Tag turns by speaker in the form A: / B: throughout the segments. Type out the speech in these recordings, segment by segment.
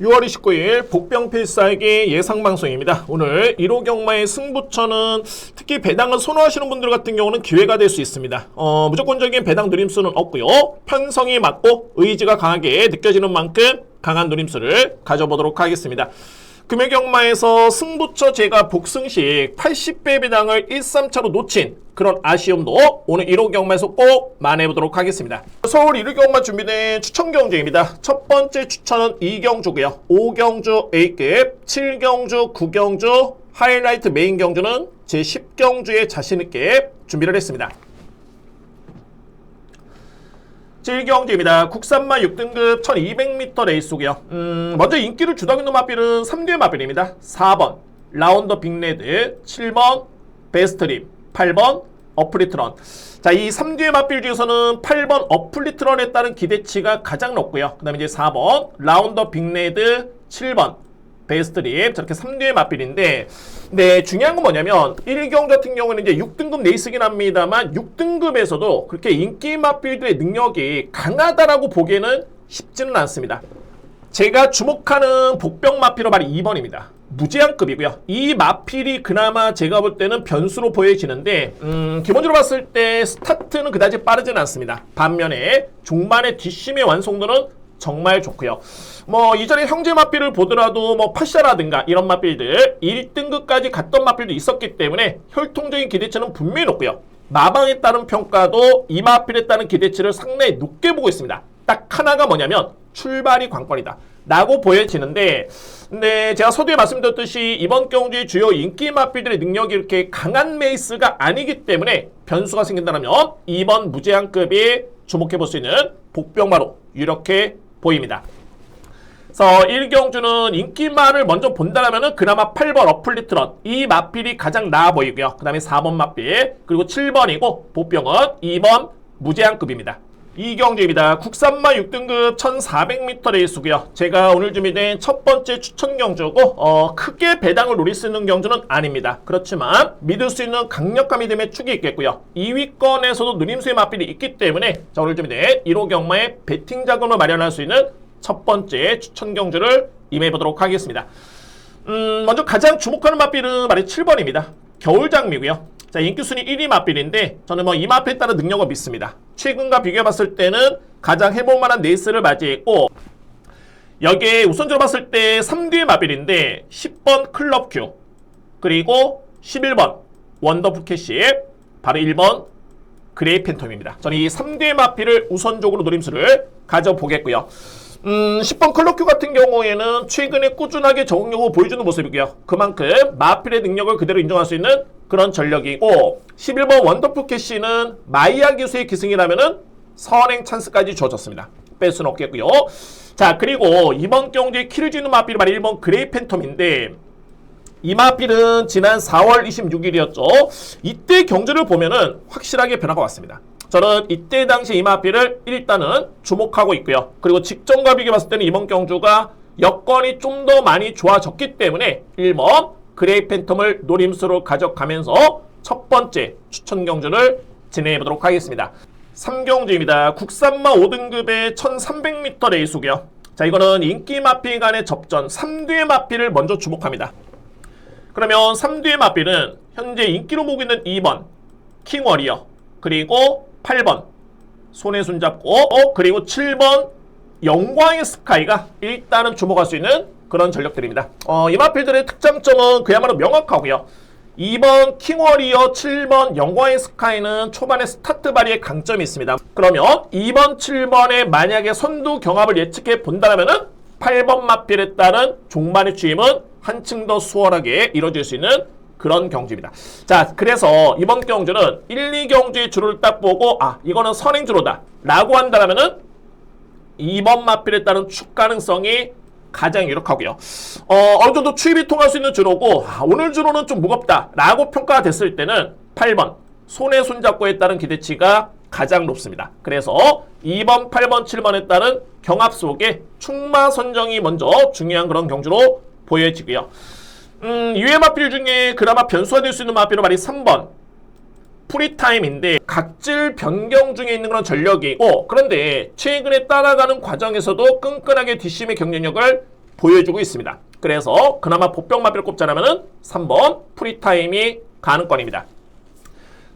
A: 6월 29일 복병필살기 예상방송입니다. 오늘 1호 경마의 승부처는 특히 배당을 선호하시는 분들 같은 경우는 기회가 될 수 있습니다. 무조건적인 배당 누림수는 없고요. 편성이 맞고 의지가 강하게 느껴지는 만큼 강한 누림수를 가져보도록 하겠습니다. 금요경마에서 승부처 제가 복승식 80배 배당을 1~3차로 놓친 그런 아쉬움도 오늘 1호 경마에서 꼭 만회해보도록 하겠습니다. 서울 1호 경마 준비된 추천 경주입니다. 첫 번째 추천은 2경주고요. 5경주 A급, 7경주, 9경주, 하이라이트 메인 경주는 제 10경주에 자신있게 준비를 했습니다. 7경주입니다. 국산마 6등급 1200m 레이스고요. 먼저 인기를 주도하고 있는 마필은 3뒤의 마필입니다. 4번 라운더 빅레드, 7번 베스트림, 8번 어플리트런. 자, 이 3뒤의 마필 중에서는 8번 어플리트런에 따른 기대치가 가장 높고요. 그 다음에 이제 4번 라운더 빅레드, 7번 베스트림, 저렇게 3뒤의 마필인데, 네, 중요한 건 뭐냐면 1경주 같은 경우는 이제 6등급 레이스긴 합니다만 6등급에서도 그렇게 인기 마필들의 능력이 강하다라고 보기에는 쉽지는 않습니다. 제가 주목하는 복병 마필은 바로 2번입니다. 무제한급이고요. 이 마필이 그나마 제가 볼 때는 변수로 보여지는데 기본적으로 봤을 때 스타트는 그다지 빠르진 않습니다. 반면에 종반의 뒷심의 완성도는 정말 좋고요. 뭐 이전에 형제 마필을 보더라도 뭐 파샤라든가 이런 마필들 1등급까지 갔던 마필도 있었기 때문에 혈통적인 기대치는 분명히 높고요. 마방에 따른 평가도 이 마필에 따른 기대치를 상당히 높게 보고 있습니다. 딱 하나가 뭐냐면 출발이 관건이다 라고 보여지는데, 근데 제가 서두에 말씀드렸듯이 이번 경주의 주요 인기 마필들의 능력이 이렇게 강한 메이스가 아니기 때문에 변수가 생긴다면 2번 무제한급이 주목해볼 수 있는 복병마로 이렇게 보입니다. 그래서 1경주는 인기마를 먼저 본다면 그나마 8번 어플리트런 이 마필이 가장 나아 보이고요. 그 다음에 4번 마필, 그리고 7번이고 복병은 2번 무제한급입니다. 2경주입니다. 국산마 6등급 1400m 레이스고요. 제가 오늘 준비된 첫 번째 추천 경주고 크게 배당을 노릴 수 있는 경주는 아닙니다. 그렇지만 믿을 수 있는 강력한 믿음의 축이 있겠고요. 2위권에서도 누림수의 마필이 있기 때문에 자, 오늘 준비된 1호 경마의 배팅 자금을 마련할 수 있는 첫 번째 추천 경주를 임해보도록 하겠습니다. 먼저 가장 주목하는 마필은 바로 7번입니다. 겨울장미고요. 자, 인기순위 1위 마필인데 저는 뭐 이 마필에 따른 능력을 믿습니다. 최근과 비교해봤을 때는 가장 해볼만한 레이스를 맞이했고, 여기에 우선적으로 봤을 때 3뒤의 마필인데 10번 클럽 큐, 그리고 11번 원더풀 캐시, 바로 1번 그레이 팬텀입니다. 저는 이 3뒤의 마필을 우선적으로 노림수를 가져보겠고요. 10번 클럽큐 같은 경우에는 최근에 꾸준하게 적응력을 보여주는 모습이고요. 그만큼 마필의 능력을 그대로 인정할 수 있는 그런 전력이고, 11번 원더풀 캐시는 마이야 기수의 기승이라면은 선행 찬스까지 주어졌습니다. 뺄 수는 없겠고요. 자, 그리고 이번 경주에 키를 쥐는 마필이 바로 1번 그레이 팬텀인데, 이 마필은 지난 4월 26일이었죠. 이때 경주를 보면은 확실하게 변화가 왔습니다. 저는 이때 당시 이 마필을 일단은 주목하고 있고요. 그리고 직전과 비교해봤을 때는 이번 경주가 여건이 좀 더 많이 좋아졌기 때문에 1번 그레이 팬텀을 노림수로 가져가면서 첫 번째 추천 경주를 진행해보도록 하겠습니다. 3경주입니다. 국산마 5등급의 1300m 레이스고요. 자, 이거는 인기 마필 간의 접전 3뒤의 마필을 먼저 주목합니다. 그러면 3뒤의 마필은 현재 인기로 보고 있는 2번 킹워리어, 그리고 8번 손에 손잡고, 그리고 7번 영광의 스카이가 일단은 주목할 수 있는 그런 전력들입니다. 이 마필들의 특장점은 그야말로 명확하고요. 2번 킹워리어, 7번 영광의 스카이는 초반에 스타트 발휘의 강점이 있습니다. 그러면 2번, 7번의 만약에 선두 경합을 예측해 본다면은 8번 마필에 따른 종반의 주임은 한층 더 수월하게 이루어질 수 있는 그런 경주입니다. 자, 그래서 이번 경주는 1, 2경주의 주를 딱 보고 이거는 선행주로다 라고 한다면은 2번 마필에 따른 축 가능성이 가장 유력하고요. 어느 정도 추입이 통할 수 있는 주로고, 오늘 주로는 좀 무겁다 라고 평가가 됐을 때는 8번 손에 손잡고에 따른 기대치가 가장 높습니다. 그래서 2번, 8번, 7번에 따른 경합 속에 축마 선정이 먼저 중요한 그런 경주로 보여지고요. 이외의 마필 중에 그나마 변수가 될 수 있는 마필은 바로 3번 프리타임인데 각질 변경 중에 있는 그런 전력이고, 그런데 최근에 따라가는 과정에서도 끈끈하게 뒷심의 경쟁력을 보여주고 있습니다. 그래서 그나마 보병마비를 꼽자면은 3번 프리타임이 가능권입니다.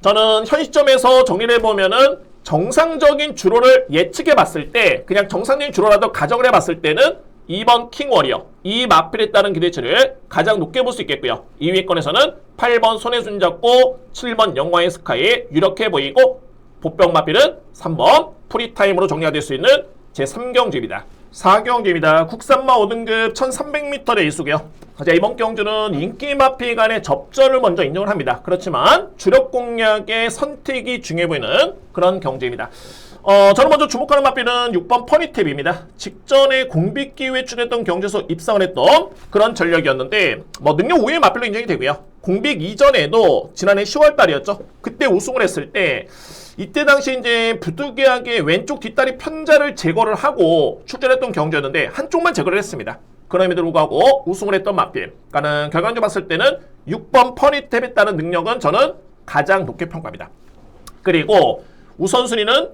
A: 저는 현 시점에서 정리를 해보면은 정상적인 주로를 예측해 봤을 때, 그냥 정상적인 주로라도 가정을 해봤을 때는 2번 킹워리어, 이 마필에 따른 기대치를 가장 높게 볼 수 있겠고요. 2위권에서는 8번 손에 손잡고 7번 영광의 스카이 유력해 보이고, 보병 마필은 3번 프리타임으로 정리가 될 수 있는 제3경주입니다. 4경주입니다. 국산마 5등급 1300m 레이스고요. 자, 이번 경주는 인기 마필 간의 접전을 먼저 인정을 합니다. 그렇지만 주력 공략의 선택이 중요해 보이는 그런 경주입니다. 저는 먼저 주목하는 마필은 6번 퍼니탭입니다. 직전에 공빅 기후에 출했던 경주에서 입상을 했던 그런 전력이었는데 능력 5의 마필로 인정이 되고요. 공빅 이전에도 지난해 10월 달이었죠. 그때 우승을 했을 때 이때 당시 이제 부득이하게 왼쪽 뒷다리 편자를 제거를 하고 출전했던 경주였는데 한쪽만 제거를 했습니다. 그럼에도 불구하고 우승을 했던 마필. 그러니까는 결과적으로 봤을 때는 6번 퍼니탭에 따른 능력은 저는 가장 높게 평가합니다. 그리고 우선순위는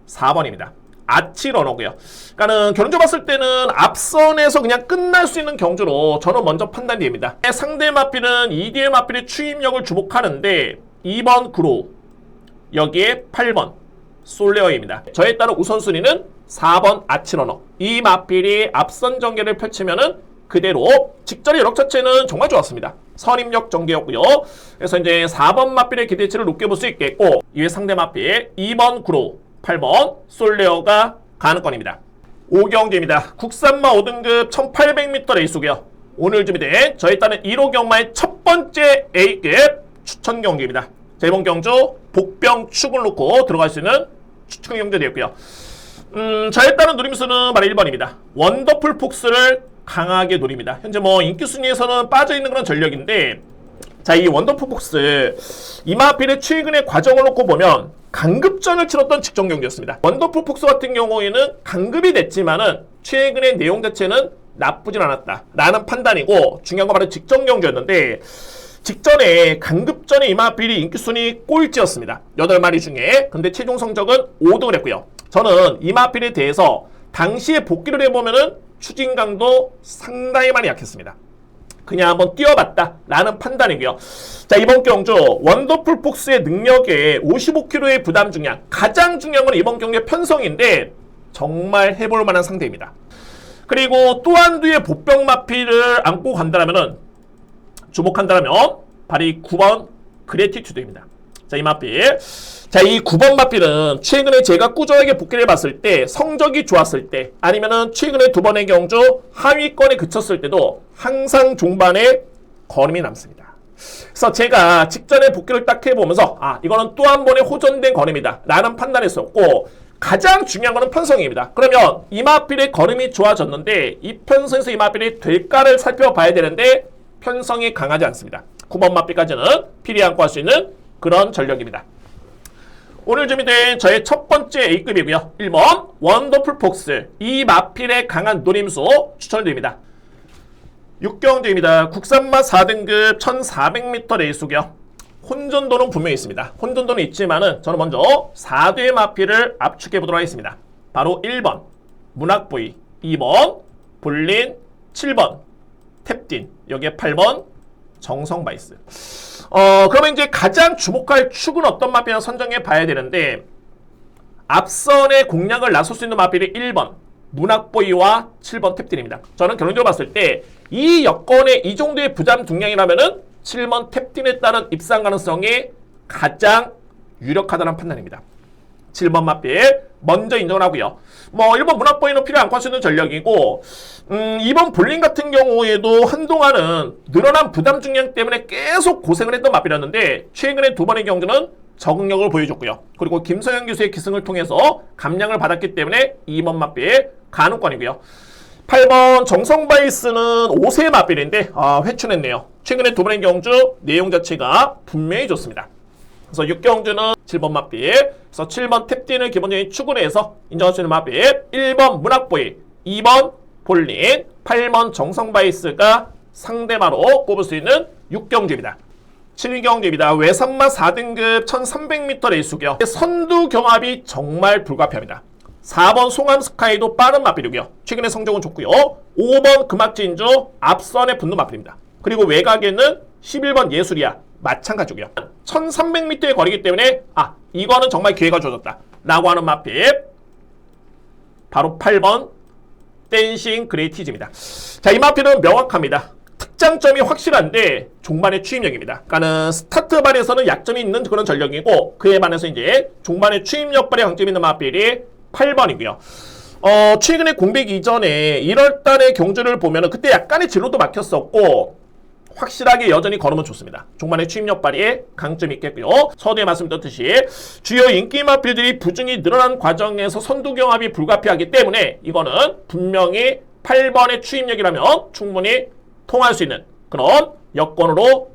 A: 4번입니다. 아치 러너고요. 그러니까는 결론적으로 봤을 때는 앞선에서 그냥 끝날 수 있는 경주로 저는 먼저 판단이 됩니다. 상대 마필은 EDL 마필의 추임력을 주목하는데 2번 그로우, 여기에 8번 솔레어입니다. 저에 따른 우선순위는 4번 아치러너. 이 마필이 앞선 전개를 펼치면은 그대로 직전의 여력 자체는 정말 좋았습니다. 선입력 전개였고요. 그래서 이제 4번 마필의 기대치를 높게 볼 수 있겠고, 이외 상대 마필 2번 그로우, 8번 솔레어가 가능권입니다. 5경주입니다. 국산마 5등급 1800m 레이스고요. 오늘 준비된 저에 따른 1호 경마의 첫 번째 A급 추천 경주입니다. 자, 이번 경주 복병 축을 놓고 들어갈 수 있는 추천 경주 되었고요. 저에 따른 노림수는 바로 1번입니다. 원더풀 폭스를 강하게 노립니다. 현재 인기 순위에서는 빠져있는 그런 전력인데, 자, 이 원더풀 폭스 이마필의 최근의 과정을 놓고 보면 강급전을 치렀던 직전 경기였습니다. 원더풀 폭스 같은 경우에는 강급이 됐지만은 최근의 내용 자체는 나쁘진 않았다라는 판단이고, 중요한 건 바로 직전 경기였는데, 직전에 강급전의 이마필이 인기순위 꼴찌였습니다. 8마리 중에. 근데 최종 성적은 5등을 했고요. 저는 이마필에 대해서 당시에 복귀를 해보면은 추진강도 상당히 많이 약했습니다. 그냥 한번 뛰어봤다 라는 판단이고요. 자, 이번 경주 원더풀 폭스의 능력에 55kg의 부담 중량, 가장 중요한 건 이번 경기의 편성인데 정말 해볼 만한 상대입니다. 그리고 또 한두의 보병 마필을 안고 간다면은, 주목한다면 바로 이 9번 그래티튜드입니다. 자, 이 마필. 자, 이 9번 마필은 최근에 제가 꾸준하게 복귀를 해봤을 때, 성적이 좋았을 때, 아니면은 최근에 2번의 경주 하위권에 그쳤을 때도 항상 종반에 걸음이 남습니다. 그래서 제가 직전에 복귀를 딱 해보면서 이거는 또 한 번의 호전된 걸음이다 라는 판단했었고, 가장 중요한 거는 편성입니다. 그러면 이 마필의 걸음이 좋아졌는데 이 편성에서 이 마필이 될까를 살펴봐야 되는데 편성이 강하지 않습니다. 9번 마필까지는 필히 안고 할 수 있는 그런 전력입니다. 오늘 준비된 저의 첫 번째 A급이고요. 1번 원더풀 폭스, 이 마필의 강한 노림수 추천드립니다. 6경주입니다. 국산마 4등급 1400m 레이스고요. 혼전도는 분명히 있습니다. 혼전도는 있지만은 저는 먼저 4대 마필을 압축해 보도록 하겠습니다. 바로 1번 문학부이, 2번 볼린, 7번 탭딘, 여기에 8번 정성바이스. 그러면 이제 가장 주목할 축은 어떤 마필이나 선정해 봐야 되는데, 앞선의 공략을 나설 수 있는 마필이 1번 문학보이와 7번 탭딘입니다. 저는 결론적으로 봤을 때 이 여건에 이 정도의 부담 중량이라면은 7번 탭딘에 따른 입상 가능성이 가장 유력하다는 판단입니다. 7번 마필 먼저 인정을 하고요. 1번 문학보이는 필요 않고 할 수 있는 전력이고, 2번 볼링 같은 경우에도 한동안은 늘어난 부담 중량 때문에 계속 고생을 했던 마필이었는데 최근에 2번의 경주는 적응력을 보여줬고요. 그리고 김성현 교수의 기승을 통해서 감량을 받았기 때문에 2번 마필 가능권이고요. 8번 정성바이스는 5세 마필인데 회춘했네요. 최근에 2번의 경주 내용 자체가 분명히 좋습니다. 그래서 6경주는 7번 마필, 그래서 7번 탭딘을 기본적인 축으로 해서 인정할 수 있는 마필 1번 문학보이, 2번 볼린, 8번 정성바이스가 상대마로 꼽을 수 있는 6경주입니다. 7경주입니다. 외산마 4등급 1300m 레이스고요. 선두 경합이 정말 불가피합니다. 4번 송암스카이도 빠른 맞비이고요. 최근에 성적은 좋고요. 5번 금학진주 앞선에 붙는 맞비입니다. 그리고 외곽에는 11번 예술이야. 마찬가지고요. 1300m의 거리이기 때문에 이거는 정말 기회가 주어졌다 라고 하는 맞비 바로 8번 댄싱 그레이티즈입니다. 자, 이 맞비는 명확합니다. 특장점이 확실한데 종반의 추임력입니다. 그러니까는 스타트 발에서는 약점이 있는 그런 전력이고 그에 반해서 이제 종반의 추임력 발에 강점이 있는 맞비이 8번이고요. 최근에 공백 이전에 1월달의 경주를 보면은 그때 약간의 진로도 막혔었고 확실하게 여전히 걸으면 좋습니다. 종반의 추임력 발휘에 강점이 있겠고요. 서두에 말씀드렸듯이 주요 인기 맞비들이 부중이 늘어난 과정에서 선두 경합이 불가피하기 때문에 이거는 분명히 8번의 추임력이라면 충분히 통할 수 있는 그런 여건으로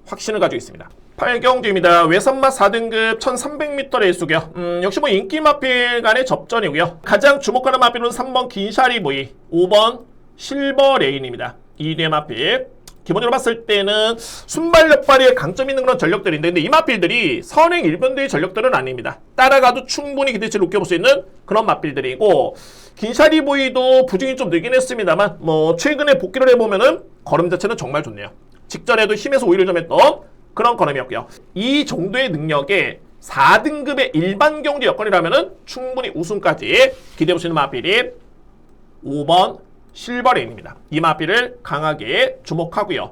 A: 확신을 가지고 있습니다. 8경주입니다. 외선마 4등급 1300m 레이스고요. 역시 뭐 인기 마필 간의 접전이고요. 가장 주목하는 마필은 3번 긴샤리 부이, 5번 실버 레인입니다. 2대 마필. 기본적으로 봤을 때는 순발력 발휘에 강점 있는 그런 전력들인데 근데 이 마필들이 선행 1번대의 전력들은 아닙니다. 따라가도 충분히 기대치를 높여볼 수 있는 그런 마필들이고 긴샤리 부이도 부중이 좀 늘긴 했습니다만 뭐 최근에 복귀를 해보면은 걸음 자체는 정말 좋네요. 직전에도 힘에서 오히려 좀 했던 그런 걸음이었고요. 이 정도의 능력에 4등급의 일반 경주 여건이라면은 충분히 우승까지 기대해볼 수 있는 마필이 5번 실버레인입니다. 이 마필을 강하게 주목하고요.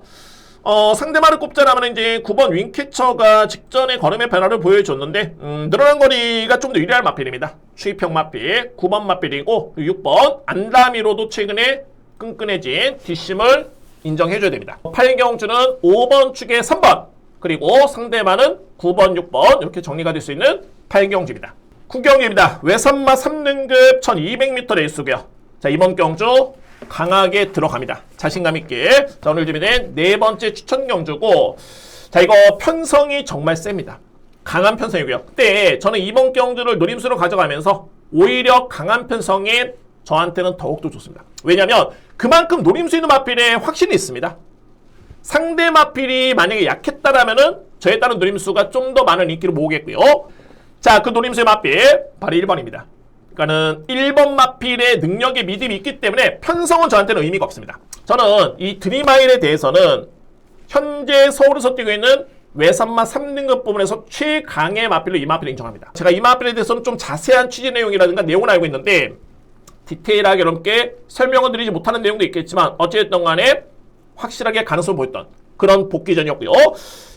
A: 상대마를 꼽자라면 이제 9번 윙캐쳐가 직전에 걸음의 변화를 보여줬는데 늘어난 거리가 좀 더 유리할 마필입니다. 추입형 마필 9번 마필이고 6번 안다미로도 최근에 끈끈해진 뒷심을 인정해줘야 됩니다. 8경주는 5번 축에 3번 그리고 상대마는 9번, 6번 이렇게 정리가 될 수 있는 8경주입니다. 9경주입니다. 외선마 3등급 1200m 레이스고요. 자, 이번 경주 강하게 들어갑니다. 자신감 있게. 자, 오늘 준비된 네 번째 추천 경주고 자, 이거 편성이 정말 셉니다. 강한 편성이고요. 그때 저는 이번 경주를 노림수로 가져가면서 오히려 강한 편성이 저한테는 더욱더 좋습니다. 왜냐하면 그만큼 노림수 있는 마필에 확신이 있습니다. 상대 마필이 만약에 약했다라면은 저에 따른 노림수가 좀 더 많은 인기를 모으겠고요. 자, 그 노림수의 마필 바로 1번입니다. 그러니까는 1번 마필의 능력에 믿음이 있기 때문에 편성은 저한테는 의미가 없습니다. 저는 이 드림마일에 대해서는 현재 서울에서 뛰고 있는 외선마 3등급 부분에서 최강의 마필로 이 마필을 인정합니다. 제가 이 마필에 대해서는 좀 자세한 취재 내용이라든가 내용을 알고 있는데 디테일하게 여러분께 설명을 드리지 못하는 내용도 있겠지만 어찌됐든 간에 확실하게 가능성을 보였던 그런 복귀전이었고요.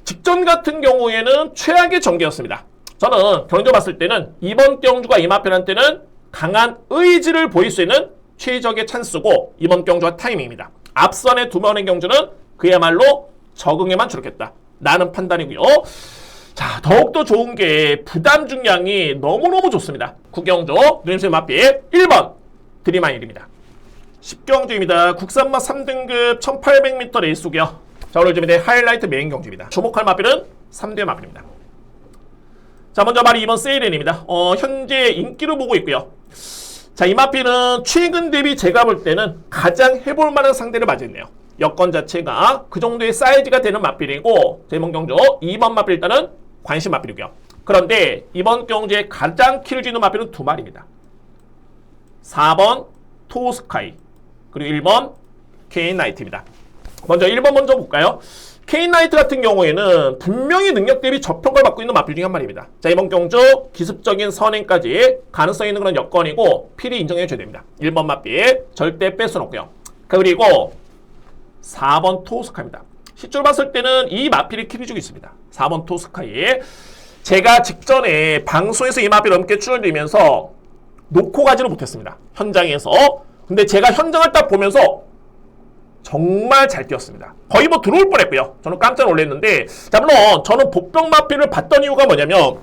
A: 직전 같은 경우에는 최악의 전개였습니다. 저는 경주를 봤을 때는 이번 경주가 이 마필한테는 강한 의지를 보일 수 있는 최적의 찬스고 이번 경주와 타이밍입니다. 앞선의 두 번의 경주는 그야말로 적응에만 주력했다 라는 판단이고요. 자, 더욱더 좋은 게 부담 중량이 너무너무 좋습니다. 9경주 노림수의 마필 1번 드림마일입니다. 10경주입니다. 국산마 3등급 1800m 레이스고요. 자, 오늘 준비된 하이라이트 메인 경주입니다. 주목할 마필은 3대 마필입니다. 자, 먼저 바로 2번 세이렌입니다. 현재 인기를 보고 있고요. 자, 이 마필은 최근 대비 제가 볼 때는 가장 해볼 만한 상대를 맞이했네요. 여건 자체가 그 정도의 사이즈가 되는 마필이고 이번 경주 2번 마필 일단은 관심 마필이고요. 그런데 이번 경주에 가장 키를 쥐는 마필은 두 마리입니다. 4번 토스카이 그리고 1번 케인나이트입니다. 먼저 1번 먼저 볼까요? 케인나이트 같은 경우에는 분명히 능력 대비 저평가를 받고 있는 마필 중에 한 마리입니다. 자, 이번 경주 기습적인 선행까지 가능성 있는 그런 여건이고 필히 인정해줘야 됩니다. 1번 마필 절대 뺄 수는 없고요. 그리고 4번 토스카입니다. 실제로 봤을 때는 이 마필이 키를 주고 있습니다. 4번 토스카이. 제가 직전에 방송에서 이 마필 넘게 출연드리면서 놓고 가지를 못했습니다. 현장에서. 근데 제가 현장을 딱 보면서 정말 잘 뛰었습니다. 거의 뭐 들어올 뻔했고요. 저는 깜짝 놀랐는데 자, 물론 저는 복병 마필을 봤던 이유가 뭐냐면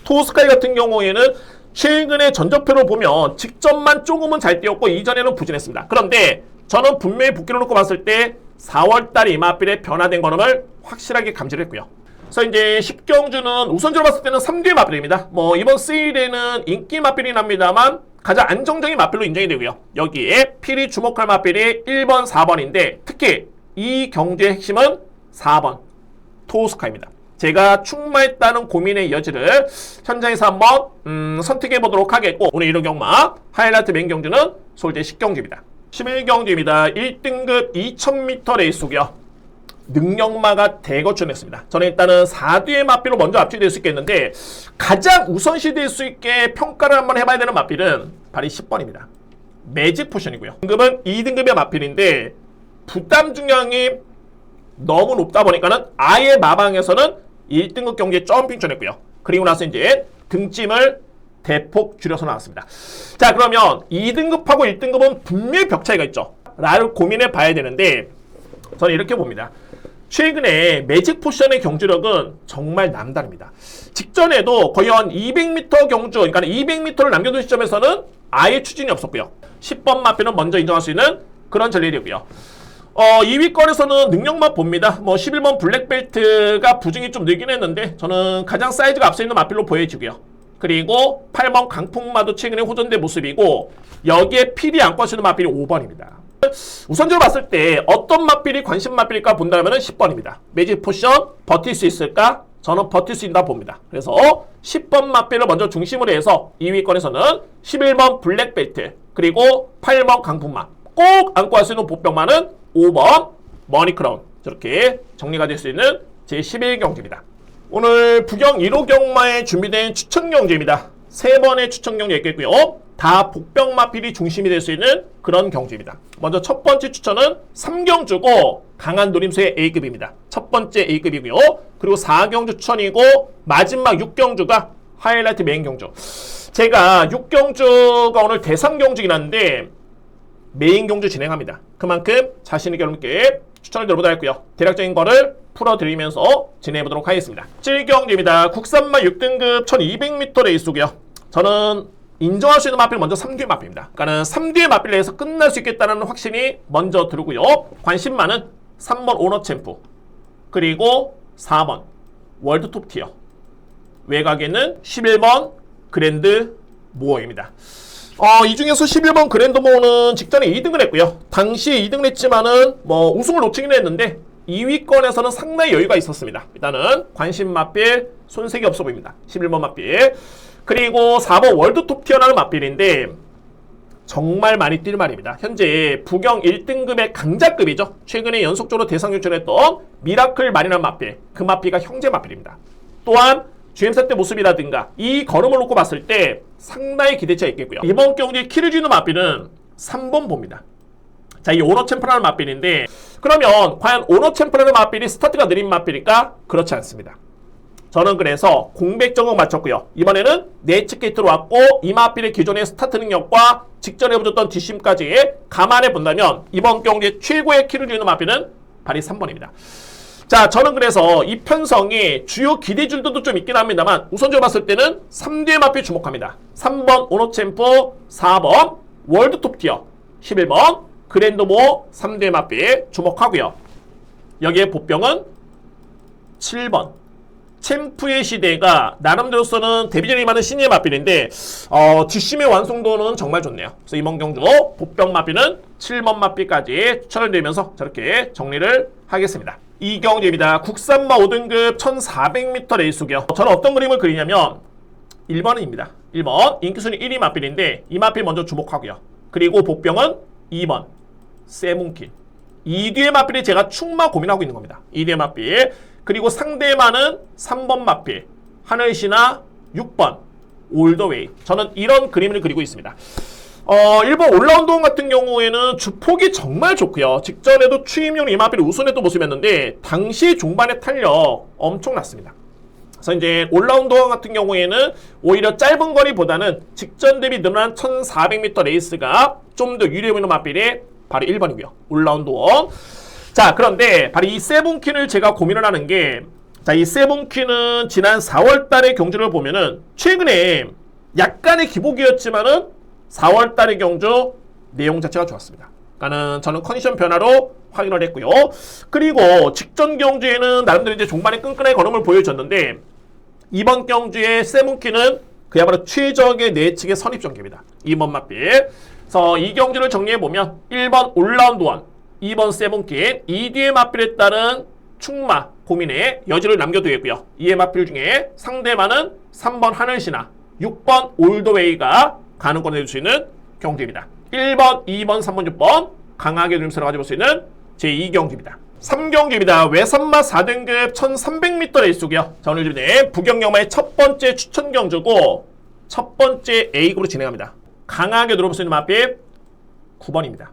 A: 토스카이 같은 경우에는 최근에 전적표를 보면 직전만 조금은 잘 뛰었고 이전에는 부진했습니다. 그런데 저는 분명히 복귀를 놓고 봤을 때 4월달 이 마필의 변화된 걸음을 확실하게 감지를 했고요. 그래서 이제 10경주는 우선적으로 봤을 때는 3대 마필입니다. 뭐 이번 세일에는 인기 마필이 납니다만 가장 안정적인 마필로 인정이 되고요. 여기에 필히 주목할 마필이 1번, 4번인데 특히 이 경주의 핵심은 4번 토스카입니다. 제가 충마했다는 고민의 여지를 현장에서 한번 선택해 보도록 하겠고, 오늘 1호 경마 하이라이트 메인 경주는 서울대 10경주입니다. 11경주입니다. 1등급 2000m 레이스고요. 능력마가 대거춘했습니다. 저는 일단은 4뒤의 마필로 먼저 압축될 수 있겠는데, 가장 우선시될 수 있게 평가를 한번 해봐야 되는 마필은 바로 10번입니다. 매직 포션이고요. 등급은 2등급의 마필인데 부담 중량이 너무 높다 보니까는 아예 마방에서는 1등급 경기에 점핑 쳐냈고요. 그리고 나서 이제 등짐을 대폭 줄여서 나왔습니다. 자, 그러면 2등급하고 1등급은 분명히 벽 차이가 있죠. 라를 고민해 봐야 되는데, 저는 이렇게 봅니다. 최근에 매직 포션의 경주력은 정말 남다릅니다. 직전에도 거의 한 200m 경주, 그러니까 200m를 남겨둔 시점에서는 아예 추진이 없었고요. 10번 마필은 먼저 인정할 수 있는 그런 전례이고요. 2위권에서는 능력만 봅니다. 11번 블랙벨트가 부중이 좀 늘긴 했는데 저는 가장 사이즈가 앞서 있는 마필로 보여지고요. 그리고 8번 강풍마도 최근에 호전된 모습이고, 여기에 필이 안고 하시는 마필이 5번입니다. 우선적으로 봤을 때 어떤 마필이 관심 마필일까 본다면 10번입니다. 매직 포션 버틸 수 있을까? 저는 버틸 수 있다 봅니다. 그래서 10번 마필을 먼저 중심으로 해서 2위권에서는 11번 블랙벨트, 그리고 8번 강풍마, 꼭 안고 할 수 있는 보병마는 5번 머니크라운, 저렇게 정리가 될 수 있는 제11경주입니다. 오늘 부경 1호 경마에 준비된 추천 경주입니다. 3번의 추천 경주 있겠고요. 다 복병 마필이 중심이 될 수 있는 그런 경주입니다. 먼저 첫 번째 추천은 3경주고 강한 노림수의 A급입니다. 첫 번째 A급이고요. 그리고 4경주 추천이고 마지막 6경주가 하이라이트 메인 경주. 제가 6경주가 오늘 대상 경주긴 한데 메인 경주 진행합니다. 그만큼 자신있게 여러분께 추천을 드려보도록 했고요. 대략적인 거를 풀어드리면서 진행해보도록 하겠습니다. 7경주입니다. 국산마 6등급 1200m 레이스고요. 저는 인정할 수 있는 마필 먼저 3뒤의 마필입니다. 그러니까 3뒤의 마필을 해서 끝날 수 있겠다는 확신이 먼저 들고요. 관심만은 3번 오너 챔프, 그리고 4번 월드 톱티어, 외곽에는 11번 그랜드 모어입니다. 이 중에서 11번 그랜드 모어는 직전에 2등을 했고요. 당시에 2등을 했지만은 우승을 놓치긴 했는데 2위권에서는 상당히 여유가 있었습니다. 일단은 관심 마필 손색이 없어 보입니다. 11번 마필. 그리고 4번 월드 톱티어라는 마필인데 정말 많이 뛸 말입니다. 현재 부경 1등급의 강자급이죠. 최근에 연속적으로 대상 유출했던 미라클 마리나 마필, 그 마필과 형제 마필입니다. 또한 GM사 때 모습이라든가 이 걸음을 놓고 봤을 때 상당히 기대치가 있겠고요. 이번 경기에 키를 쥐는 마필은 3번 봅니다. 자, 이 오너 챔프라는 마필인데, 그러면 과연 오너 챔프라는 마필이 스타트가 느린 마필일까? 그렇지 않습니다. 저는 그래서 공백 점검 마쳤고요. 이번에는 네츠게이트로 왔고 이 마필의 기존의 스타트 능력과 직전에 보여줬던 뒷심까지 감안해 본다면 이번 경기에 최고의 키를 쥐는 마필은 바로 3번입니다. 자, 저는 그래서 이 편성이 주요 기대줄도 좀 있긴 합니다만 우선적으로 봤을 때는 3뒤의 마필 주목합니다. 3번 오너챔프, 4번 월드 톱티어, 11번 그랜드모 3뒤의 마필 주목하고요. 여기에 보병은 7번 챔프의 시대가 나름대로서는 데뷔전이 많은 신예 마필인데 뒷심의 완성도는 정말 좋네요. 그래서 이번 경주 보병 마필은 7번 마필까지 추천을 드리면서 저렇게 정리를 하겠습니다. 이 경주입니다. 국산마 5등급 1400m 레이스고요. 저는 어떤 그림을 그리냐면 1번입니다. 1번 인기순위 1위 마필인데 이 마필 먼저 주목하고요. 그리고 보병은 2번 세븐킨. 2뒤의 마필이 제가 충마 고민하고 있는 겁니다. 2뒤의 마필. 그리고 상대마는 3번 마필, 하늘신화 6번 올더웨이. 저는 이런 그림을 그리고 있습니다. 일본 올라운드원 같은 경우에는 주폭이 정말 좋고요. 직전에도 추임용 이 마필을 우선했던 모습이었는데 당시 종반의 탄력 엄청났습니다. 그래서 이제 올라운드원 같은 경우에는 오히려 짧은 거리보다는 직전 대비 늘어난 1400m 레이스가 좀 더 유리해 보이는 마필이 바로 1번이고요. 올라운드원. 자, 그런데 바로 이 세븐퀸을 제가 고민을 하는 게, 자, 이 세븐퀸은 지난 4월 달의 경주를 보면은 최근에 약간의 기복이었지만은 4월 달의 경주 내용 자체가 좋았습니다. 그러니까는 저는 컨디션 변화로 확인을 했고요. 그리고 직전 경주에는 나름대로 이제 종반에 끈끈한 걸음을 보여줬는데 이번 경주의 세븐퀸은 그야말로 최적의 내측의 선입 전개입니다. 2번 마필. 그래서 이 경주를 정리해보면 1번 올라운드 원, 2번 세븐킨, 2뒤의 마필에 따른 충마, 고민의 여지를 남겨두겠고요. 이의 마필 중에 상대만은 3번 하늘신화, 6번 올드웨이가 가능권을 해줄 수 있는 경주입니다. 1번, 2번, 3번, 6번 강하게 누림수를 가져볼 수 있는 제2경주입니다. 3경주입니다. 외선마 4등급 1300m 레이스고요. 자, 오늘 준비된 부경영마의 첫 번째 추천 경주고 첫 번째 A급으로 진행합니다. 강하게 누려볼 수 있는 마필 9번입니다.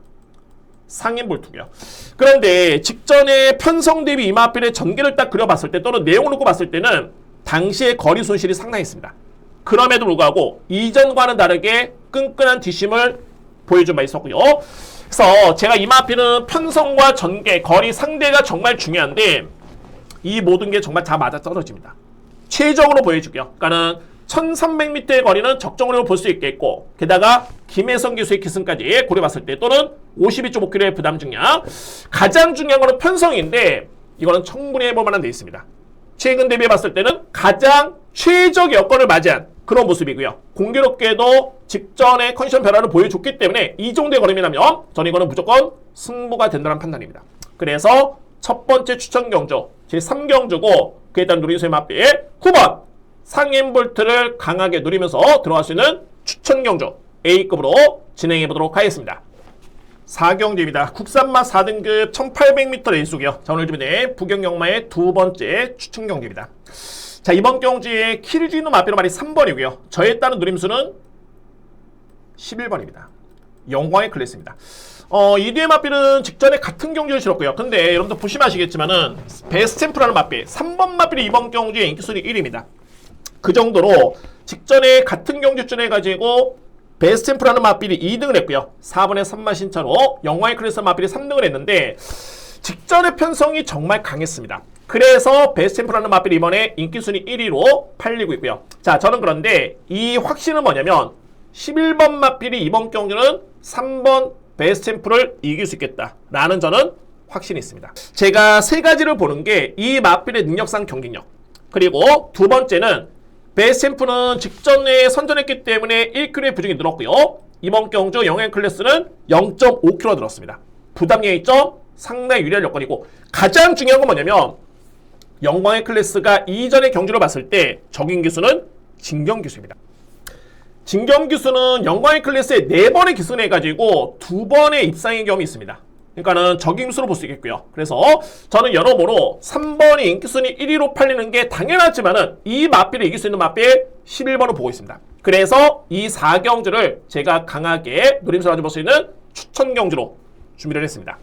A: 상인볼트고요. 그런데 직전에 편성 대비 이 마필의 전개를 딱 그려봤을 때 또는 내용을 놓고 봤을 때는 당시의 거리 손실이 상당했습니다. 그럼에도 불구하고 이전과는 다르게 끈끈한 뒷심을 보여준 바 있었고요. 그래서 제가 이 마필은 편성과 전개, 거리 상대가 정말 중요한데 이 모든 게 정말 다 맞아 떨어집니다. 최적으로 보여주고요. 그러니까는 1300m의 거리는 적정으로 볼 수 있겠고 게다가 김혜성 기수의 기승까지 고려봤을 때 또는 52.5kg의 부담 중량 가장 중요한 거는 편성인데 이거는 충분히 해볼 만한 데 있습니다. 최근 대비해 봤을 때는 가장 최적 여건을 맞이한 그런 모습이고요. 공교롭게도 직전에 컨디션 변화를 보여줬기 때문에 이 정도의 거리라면 저는 이거는 무조건 승부가 된다는 판단입니다. 그래서 첫 번째 추천 경주 제3경주고 그에 따른 누리수의 마필 9번 상인볼트를 강하게 누리면서 들어갈 수 있는 추천 경주 A급으로 진행해 보도록 하겠습니다. 4경주입니다. 국산마 4등급 1800m 레이스고요. 자, 오늘 준비된 부경영마의 두 번째 추천 경주입니다. 자, 이번 경주에 키를 쥐는 마필로 말이 3번이고요. 저에 따른 누림수는 11번입니다. 영광의 클래스입니다. 이 뒤의 마필은 직전에 같은 경주를 치렀고요. 근데 여러분들 보시면 아시겠지만은 베스템프라는 마필 3번 마필이 이번 경주의 인기순위 1위입니다. 그 정도로 직전에 같은 경주쯤 해가지고 베스템프라는 마필이 2등을 했고요. 4번에 3만 신차로 영광의 클래스 마필이 3등을 했는데 직전의 편성이 정말 강했습니다. 그래서 베스템프라는 마필이 이번에 인기순위 1위로 팔리고 있고요. 자, 저는 그런데 이 확신은 뭐냐면 11번 마필이 이번 경주는 3번 베스템프를 이길 수 있겠다라는 저는 확신이 있습니다. 제가 세 가지를 보는 게 이 마필의 능력상 경기력 그리고 두 번째는 베스템프는 직전에 선전했기 때문에 1kg의 부중이 늘었고요. 이번 경주 영광 클래스는 0.5kg 늘었습니다. 부담 예의점 상당히 유리한 여건이고 가장 중요한 건 뭐냐면 영광의 클래스가 이전의 경주를 봤을 때 적인 기수는 진경 기수입니다. 진경 기수는 영광의 클래스에 4번의 기승을 해가지고 2번의 입상의 경험이 있습니다. 그러니까는 적임수로 볼 수 있겠고요. 그래서 저는 여러모로 3번이 인기순위 1위로 팔리는 게 당연하지만은 이 마필을 이길 수 있는 마필 11번을 보고 있습니다. 그래서 이 4경주를 제가 강하게 노림수로 가져볼 수 있는 추천 경주로 준비를 했습니다.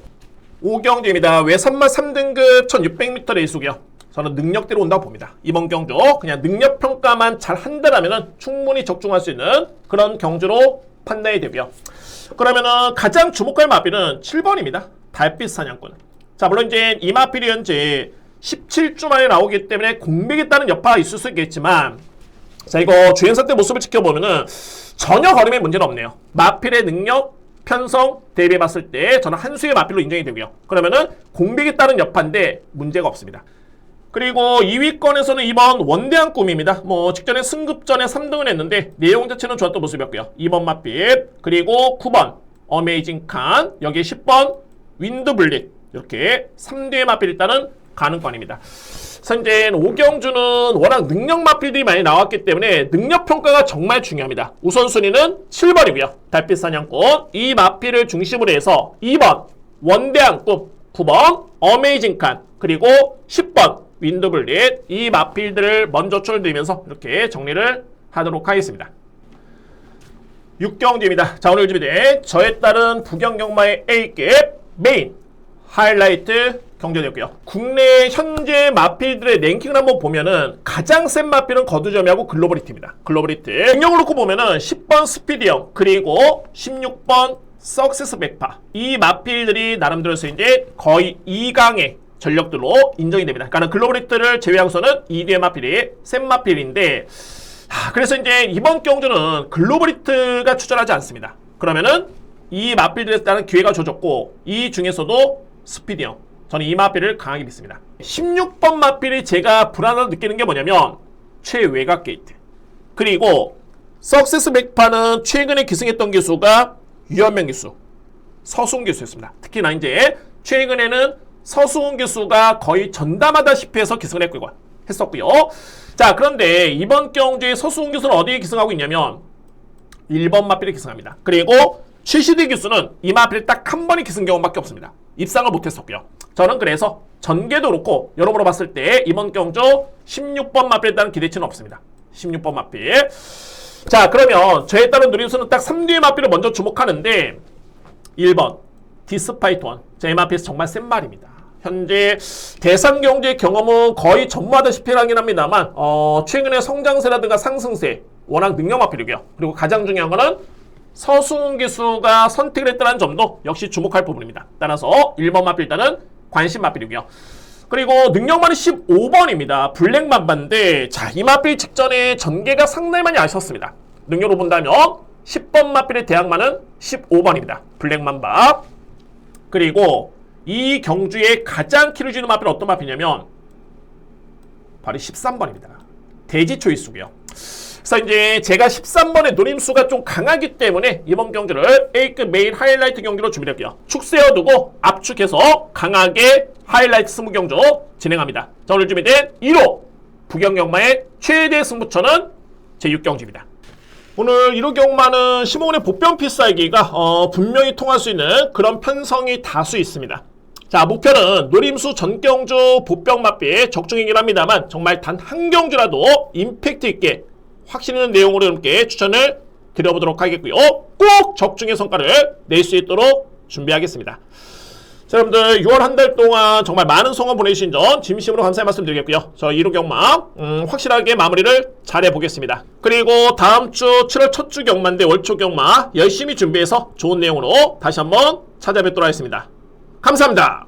A: 5경주입니다. 외선마 3등급 1600m 레이스고요. 저는 능력대로 온다고 봅니다. 이번 경주 그냥 능력 평가만 잘 한다라면 충분히 적중할 수 있는 그런 경주로 판단이 되고요. 그러면은 가장 주목할 마필은 7번입니다. 달빛 사냥꾼. 자, 물론 이제 이 마필이 현재 17주 만에 나오기 때문에 공백에 따른 여파가 있을 수 있겠지만 자, 이거 주행사 때 모습을 지켜보면은 전혀 걸음에 문제는 없네요. 마필의 능력, 편성 대비해 봤을 때 저는 한 수의 마필로 인정이 되고요. 그러면은 공백에 따른 여파인데 문제가 없습니다. 그리고 2위권에서는 이번 원대한 꿈입니다. 뭐 직전에 승급전에 3등을 했는데 내용 자체는 좋았던 모습이었고요. 2번 마필 그리고 9번 어메이징 칸 여기에 10번 윈드블릿 이렇게 3대의 마필이 일단은 가능권입니다. 현재 5경주는 워낙 능력 마필들이 많이 나왔기 때문에 능력 평가가 정말 중요합니다. 우선순위는 7번이고요. 달빛 사냥꾼 이 마필을 중심으로 해서 2번 원대한 꿈 9번 어메이징 칸 그리고 10번 윈드블릿 이 마필들을 먼저 추천드리면서 이렇게 정리를 하도록 하겠습니다. 6경주입니다. 자, 오늘 준비된 저에 따른 부경영마의 A급 메인 하이라이트 경주였고요. 국내 현재 마필들의 랭킹을 한번 보면은 가장 센 마필은 거두점이하고 글로벌히트입니다. 글로벌히트 능력을 놓고 보면은 10번 스피디형 그리고 16번 석세스 백파 이 마필들이 나름대로 이제 거의 2강의 전력들로 인정이 됩니다. 그러니까 글로벌히트를 제외하고서는 2뒤의 마필이 센 마필인데 그래서 이제 이번 경주는 글로벌히트가 출전하지 않습니다. 그러면은 이 마필들에 따른 기회가 줘졌고 이 중에서도 스피디형 저는 이 마필을 강하게 믿습니다. 16번 마필이 제가 불안하다고 느끼는 게 뭐냐면 최외곽 게이트 그리고 석세스 백파는 최근에 기승했던 기수가 유현명 기수 서순 기수였습니다. 특히나 이제 최근에는 서수훈 교수가 거의 전담하다시피 해서 기승을 했었고요. 자, 그런데 이번 경주에 서수훈 교수는 어디에 기승하고 있냐면 1번 마필에 기승합니다. 그리고 최시대 교수는 이 마필에 딱 한 번의 기승 경험밖에 없습니다. 입상을 못했었고요. 저는 그래서 전개도 그렇고 여러모로 봤을 때 이번 경주 16번 마필에 따른 기대치는 없습니다. 16번 마필. 자, 그러면 저에 따른 누림수는 딱 3뒤의 마필을 먼저 주목하는데 1번 디스파이톤. 제 마필에서 정말 센 말입니다. 현재 대상경주의 경험은 거의 전무하다시피 하긴 합니다만 최근에 성장세라든가 상승세 워낙 능력 마필이고요. 그리고 가장 중요한 거는 서수훈 교수가 선택을 했다는 점도 역시 주목할 부분입니다. 따라서 1번 마필 일단은 관심 마필이고요. 그리고 능력만이 15번입니다. 블랙맘바인데 자, 이 마필 직전에 전개가 상당히 많이 아쉬웠습니다. 능력으로 본다면 10번 마필의 대항마는 15번입니다. 블랙맘바. 그리고 이 경주에 가장 키를 주는 마필은 어떤 마필이냐면 바로 13번입니다. 돼지 초이스고요. 그래서 이제 제가 13번의 노림수가 좀 강하기 때문에 이번 경주를 A급 메인 하이라이트 경기로 준비했고요. 축 세워두고 압축해서 강하게 하이라이트 승부 경주 진행합니다. 자, 오늘 준비된 1호 부경경마의 최대 승부처는 제6경주입니다. 오늘 1호 경마는 심호원의 보병 필살기가 분명히 통할 수 있는 그런 편성이 다수 있습니다. 자, 목표는 노림수 전경주 보병 맞비에 적중이긴 합니다만 정말 단 한 경주라도 임팩트 있게 확신 있는 내용으로 여러분께 추천을 드려보도록 하겠고요. 꼭 적중의 성과를 낼 수 있도록 준비하겠습니다. 자, 여러분들 6월 한 달 동안 정말 많은 성원 보내주신 점 진심으로 감사의 말씀 드리겠고요. 저 1호 경마 확실하게 마무리를 잘 해보겠습니다. 그리고 다음 주 7월 첫 주 경마인데 월초 경마 열심히 준비해서 좋은 내용으로 다시 한번 찾아뵙도록 하겠습니다. 감사합니다.